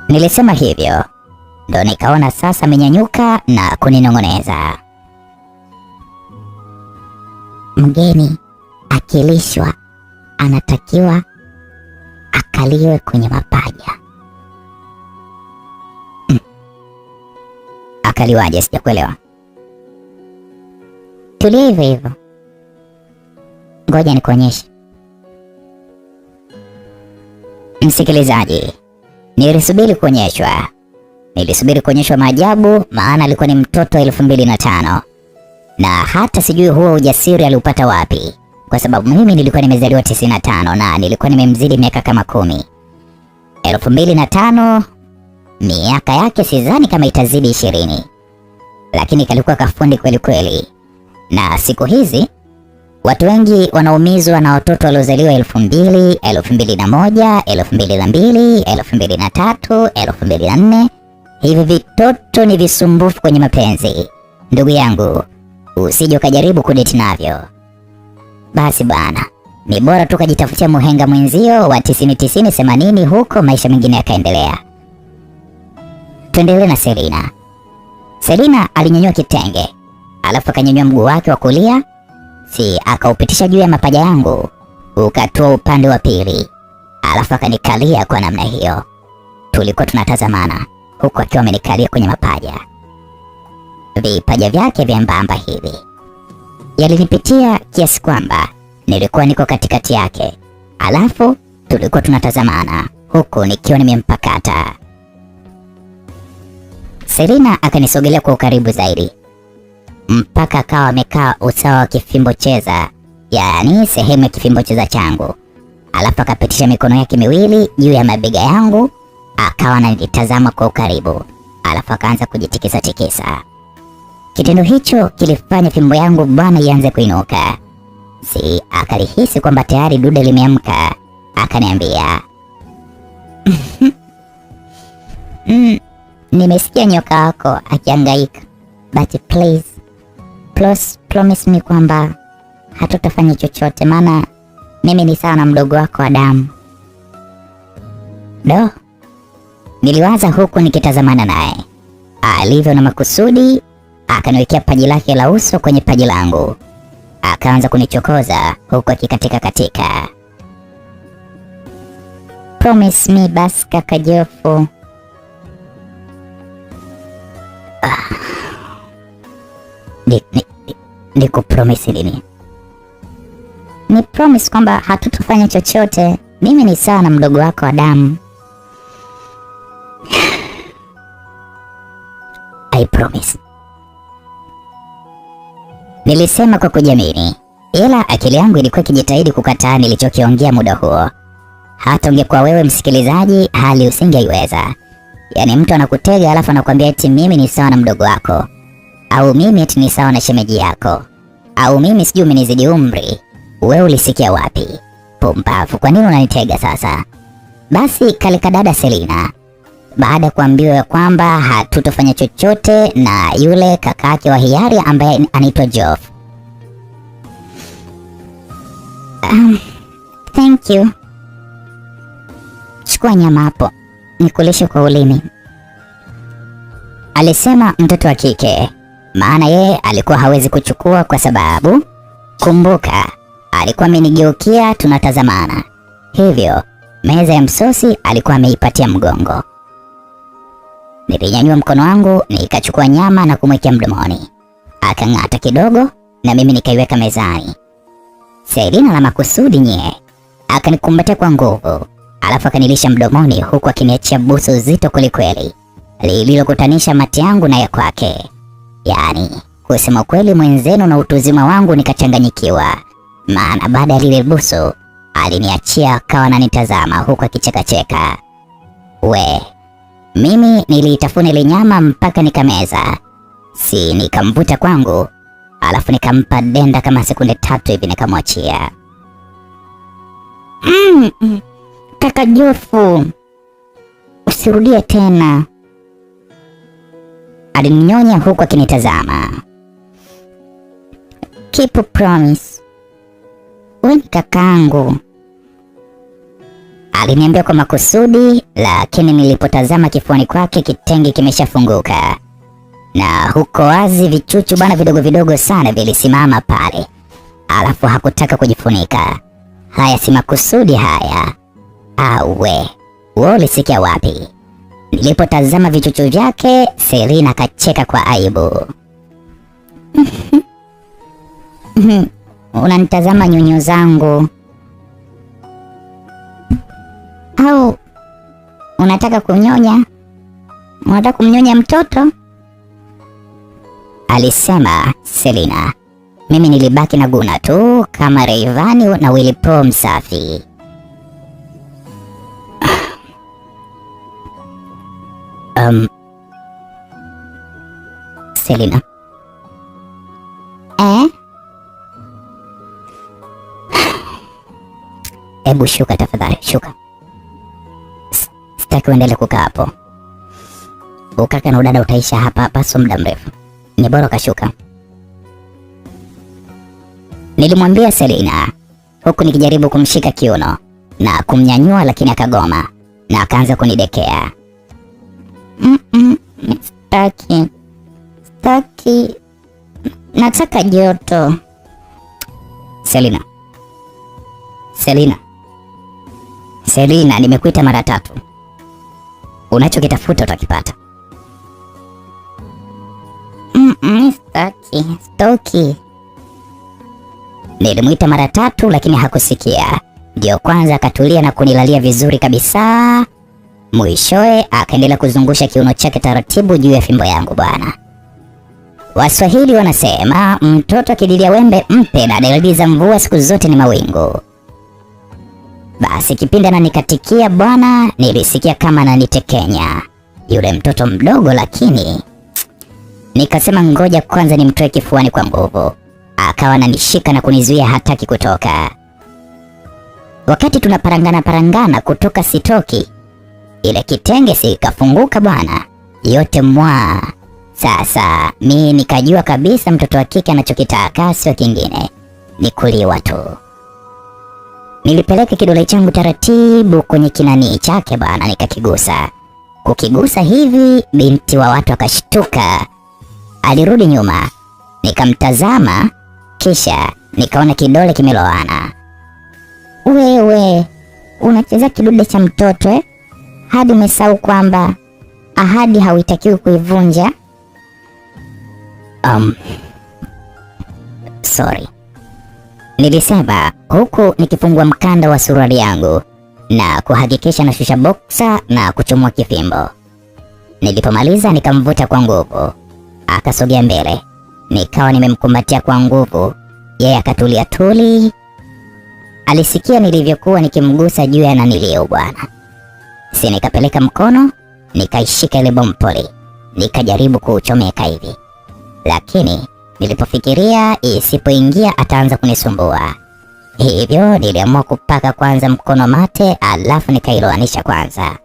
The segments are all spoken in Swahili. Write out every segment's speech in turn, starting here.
Nilisema hivyo, ndo nikaona sasa amenyanyuka na kuninong'oneza. Mgeni akilishwa anatakiwa akaliwe kwenye mapaja. Akaliwaje? Sijakuelewa. Tulia hivyo hivyo, ngoja nikuonyeshe. Msikilizaji, nilisubiri kuonyeshwa maajabu, maana alikuwa ni mtoto 2005 na hata sijui huo ujasiri aliupata wapi, kwa sababu mimi nilikuwa nimezaliwa 95 na nilikuwa nimemzidi miaka kama 10. 2005 miaka yake sidhani kama itazidi 20, lakini kalikuwa kafundi kweli kweli. Na siku hizi watu wengi wanaumizwa na watoto waliozaliwa 2000, 2001, 2002, 2003, 2004. Hivi vitoto ni visumbufu kwenye mapenzi. Ndugu yangu, usije ukajaribu kudeti navyo. Basi bana, ni bora tu kajitafutia muhenga mwenzio wa 90 80 huko, maisha mengine yakaendelea. Tuendelee na Selina. Selina alinyanyua kitenge, alafu akanyanyua mguu wake wa kulia, akaupitisha juu ya mapaja yangu, ukatua upande wa pili, alafu akanikalia kwa namna hiyo. Tulikuwa tunatazamana huku akiwa amenikalia kwenye mapaja. Vipaja vyake vyembamba hivi yalinipitia kiasi kwamba nilikuwa niko katikati yake, alafu tulikuwa tunatazamana huku nikiwa nimempakata. Selina akanisogelea kwa ukaribu zaidi mpaka akawa amekaa usawa wa kifimbo cheza, yaani sehemu ya kifimbo cheza changu, alafu akapitisha mikono yake miwili juu ya mabega yangu, akawa ananitazama kwa ukaribu, alafu akaanza kujitikisa tikisa. Kitendo hicho kilifanya fimbo yangu bwana ianze kuinuka. Akalihisi kwamba tayari dude limeamka, akaniambia nimesikia nyoka wako akihangaika, but please promise me kwamba hatutafanya chochote, maana mimi ni sawa na mdogo wako wa damu. Do, niliwaza huku nikitazamana naye. Alivyo na makusudi, akaniwekea paji lake la uso kwenye paji langu, akaanza kunichokoza huku akikatika katika. Promise me basi kaka Jofu. Niku promise nini? Ni promise kwamba hatutafanya chochote, mimi ni sawa na mdogo wako wa damu. I promise. Nilisema kwa kujiamini, ila akili yangu ilikuwa ikijitahidi kukataa nilichokiongea muda huo. Hata ungekuwa wewe msikilizaji, hali usingeiweza. Yaani mtu anakutega alafu anakuambia eti mimi ni sawa na mdogo wako, au mimi eti ni sawa na shemeji yako, au mimi sijui umenizidi umri. Wewe ulisikia wapi? Pumbavu, kwa nini unanitega sasa? Basi kale kadada Selina, baada ya kuambiwa kwamba hatutofanya chochote na yule kakake wa hiari ambaye anaitwa Jof. Thank you. Chukua nyama hapo, nikulishe kwa ulimi, alisema mtoto wa kike, maana yeye alikuwa hawezi kuchukua kwa sababu kumbuka alikuwa amenigeukia tunatazamana, hivyo meza ya msosi alikuwa ameipatia mgongo. Nilinyanyua mkono wangu nikachukua nyama na kumwekea mdomoni, akang'ata kidogo na mimi nikaiweka mezani. Selina la makusudi nyie, akanikumbatia kwa nguvu, alafu akanilisha mdomoni huku akiniachia busu zito kwelikweli lililokutanisha mate yangu na ya kwake. Yaani kusema kweli mwenzenu na utuzima wangu nikachanganyikiwa, maana baada ya lile busu aliniachia akawa ananitazama huku akichekacheka. Mimi niliitafuna ile nyama mpaka nikameza, nikamvuta kwangu, alafu nikampa denda kama sekunde 3 hivi nikamwachia. Kaka Jofu, usirudie tena, alininyonya huku akinitazama. Keep a promise, wewe ni kakaangu, Aliniambia kwa makusudi, lakini nilipotazama kifuani kwake kitenge kimeshafunguka. Na huko wazi vichuchu bana vidogo vidogo sana vilisimama pale. Alafu hakutaka kujifunika. Haya si makusudi haya. Wewe ulisikia wapi? Nilipotazama vichuchu vyake, Selina kacheka kwa aibu. Unanitazama nyunyu zangu au unataka kunyonya? Unataka kumnyonya mtoto? Alisema Selina. Mimi nilibaki na guna tu kama Rayvanny na Willy Paul msafi. Selina. Ebu shuka tafadhali, shuka. Sitaki uendelee kukaa hapo. Ukaka na udada utaisha hapa so muda mrefu. Ni bora kashuka. Nilimwambia Selina huku nikijaribu kumshika kiuno na kumnyanyua, lakini akagoma na akaanza kunidekea. Sitaki. Nataka joto. Selina, nimekuita mara 3. Unachokitafuta utakipata. Sitaki. Nilimuita mara 3 lakini hakusikia. Ndio kwanza akatulia na kunilalia vizuri kabisa. Mwishowe akaendelea kuzungusha kiuno chake taratibu juu ya fimbo yangu bwana. Waswahili wanasema mtoto akililia wembe mpe, na dalili za mvua siku zote ni mawingu. Basi kipindi ananikatikia bwana, nilisikia kama ananitekenya yule mtoto mdogo, lakini nikasema ngoja kwanza nimtoe kifuani kwa nguvu. Akawa ananishika na kunizuia, hataki kutoka. Wakati tunaparangana kutoka sitoki, ile kitenge sikafunguka bwana, yote mwa. Sasa mimi nikajua kabisa mtoto wa kike anachokitaka sio kingine, ni kuliwa tu. Nilipeleka kidole changu taratibu kwenye kinani chake bwana, nikakigusa. Kukigusa hivi, binti wa watu akashtuka. Alirudi nyuma, nikamtazama, kisha nikaona kidole kimelowana. Wewe unacheza kidude cha mtoto hadi umesahau kwamba ahadi hauitakiwi kuivunja? Sorry. Nilisema huku nikifungua mkanda wa suruali yangu na kuhakikisha na shusha boksa na kuchomoa kifimbo. Nilipomaliza nikamvuta kwa nguvu. Akasogea mbele. Nikawa nimemkumbatia kwa nguvu. Yeye akatulia tuli. Alisikia nilivyokuwa nikimgusa juu ya nanilio bwana. Si nikapeleka mkono, nikaishika ile bompoli. Nikajaribu kuuchomeka hivi. Lakini nilipofikiria isipoingia ataanza kunisumbua. Hivyo niliamua kupaka kwanza mkono mate, alafu nikailowanisha kwanza.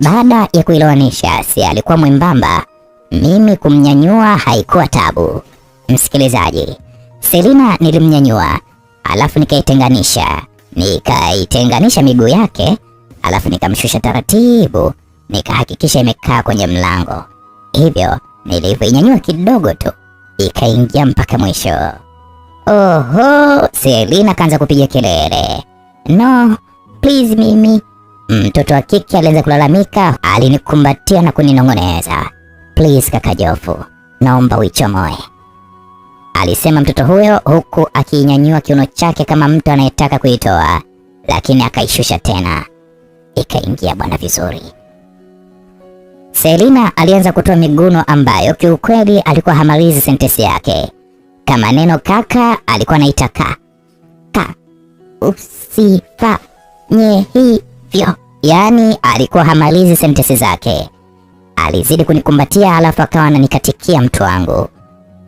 Baada ya kuilowanisha, si alikuwa mwembamba, mimi kumnyanyua haikuwa tabu. Msikilizaji, Selina nilimnyanyua, alafu nikaitenganisha miguu yake, alafu nikamshusha taratibu, nikahakikisha imekaa kwenye mlango. Hivyo nilivyoinyanyua kidogo tu, ikaingia mpaka mwisho. Oho, Selina kaanza kupiga kelele. No, please mimi. Mtoto wa kike alianza kulalamika, alinikumbatia na kuninong'oneza. Please kaka Jofu, naomba uichomoe, alisema mtoto huyo huku akiinyanyua kiuno chake kama mtu anayetaka kuitoa, lakini akaishusha tena. Ikaingia bwana vizuri. Selina alianza kutoa miguno ambayo kiukweli alikuwa hamalizi sentensi yake. Kama neno kaka alikuwa anaita ka. Usifanye hivyo. Yaani alikuwa hamalizi sentensi zake. Alizidi kunikumbatia, alafu akawa ananikatikia mtu wangu.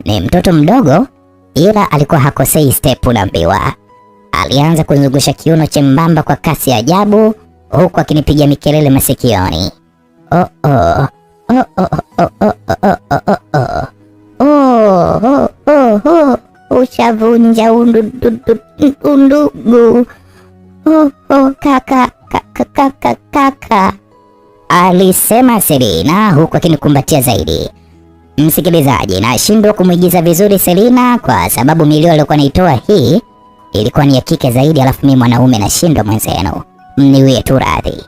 Ni mtoto mdogo ila alikuwa hakosei step unaambiwa. Alianza kuzungusha kiuno chembamba kwa kasi ya ajabu huku akinipiga mikelele masikioni. Ushavunja undugu. Kaka Kaka, alisema Selina huku akinikumbatia zaidi. Msikilizaji, nashindwa kumwigiza vizuri Selina kwa sababu milio aliyokuwa naitoa hii ilikuwa ni ya kike zaidi, alafu mimi mwanaume nashindwa mwenzenu. Mniwie tu radhi.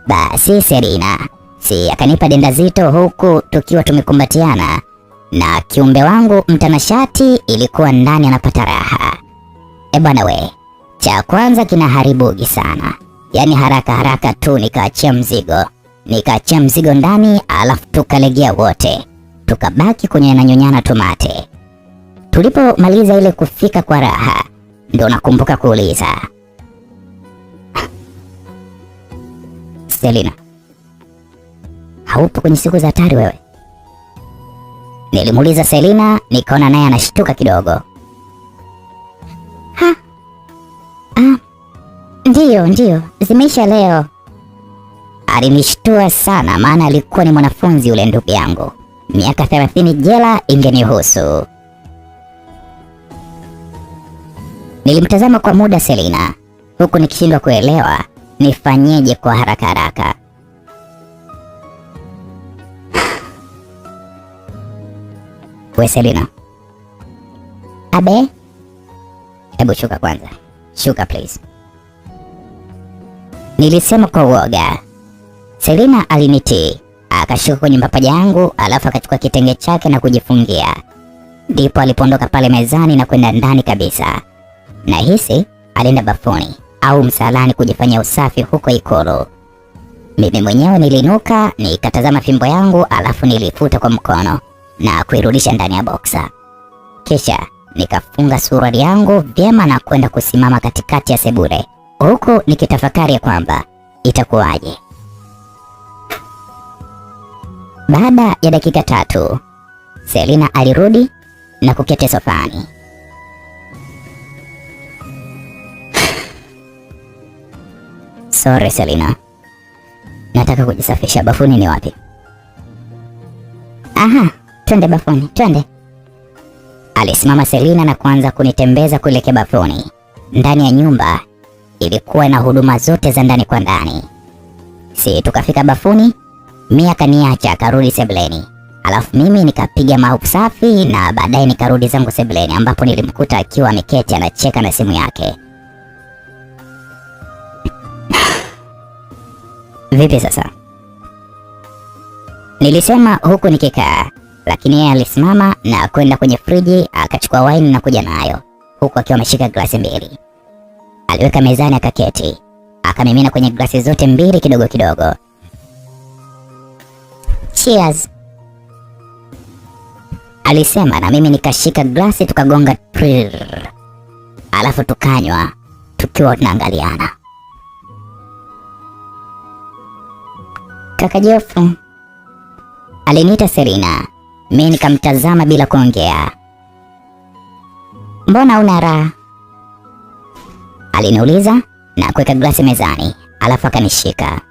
Basi Selina akanipa denda zito huku tukiwa tumekumbatiana, na kiumbe wangu mtanashati ilikuwa ndani anapata raha. Bwana we, cha kwanza kinaharibugi sana. Yaani haraka tu nikaachia mzigo ndani, alafu tukalegea wote, tukabaki kunyonyana tomate. Tulipomaliza ile kufika kwa raha, ndo nakumbuka kuuliza, Selina, haupo kwenye siku za hatari wewe? Nilimuuliza Selina, nikaona naye anashtuka kidogo. Ndiyo, zimeisha leo. Alinishtua sana, maana alikuwa ni mwanafunzi yule ndugu yangu. Miaka 30 jela ingenihusu. Nilimtazama kwa muda Selina, huku nikishindwa kuelewa nifanyeje kwa haraka. We Selina. Abe? Hebu shuka kwanza. Shuka please. Nilisema kwa uoga. Selina alinitii, akashuka kwenye mapaja yangu, alafu akachukua kitenge chake na kujifungia. Ndipo alipoondoka pale mezani na kwenda ndani kabisa. Nahisi alienda bafuni au msalani kujifanya usafi huko Ikulu. Mimi mwenyewe nilinuka, nikatazama fimbo yangu, alafu nilifuta kwa mkono na kuirudisha ndani ya boksa. Kisha nikafunga suruali yangu vyema na kwenda kusimama katikati ya sebule, huku nikitafakari ya kwamba itakuwaje. Baada ya dakika 3, Selina alirudi na kuketi sofani. Sorry Selina, nataka kujisafisha. Bafuni ni wapi? Aha, twende bafuni, twende. Alisimama Selina na kuanza kunitembeza kuelekea bafuni. Ndani ya nyumba ilikuwa na huduma zote za ndani kwa ndani. Tukafika bafuni, Mia akaniacha akarudi sebuleni. Alafu mimi nikapiga mausafi na baadaye nikarudi zangu sebuleni, ambapo nilimkuta akiwa ameketi anacheka na simu yake. Vipi sasa? Nilisema huku nikikaa, lakini yeye alisimama na kwenda kwenye friji akachukua wine na kuja nayo, huku akiwa ameshika glasi 2. Aliweka mezani akaketi, akamimina kwenye glasi zote 2 kidogo kidogo. Cheers, alisema, na mimi nikashika glasi tukagonga prrr. Alafu tukanywa tukiwa tunaangaliana. Kaka Jofu, aliniita Selina. Mimi nikamtazama bila kuongea. Mbona una raha? Aliniuliza na kuweka glasi mezani, alafu akanishika.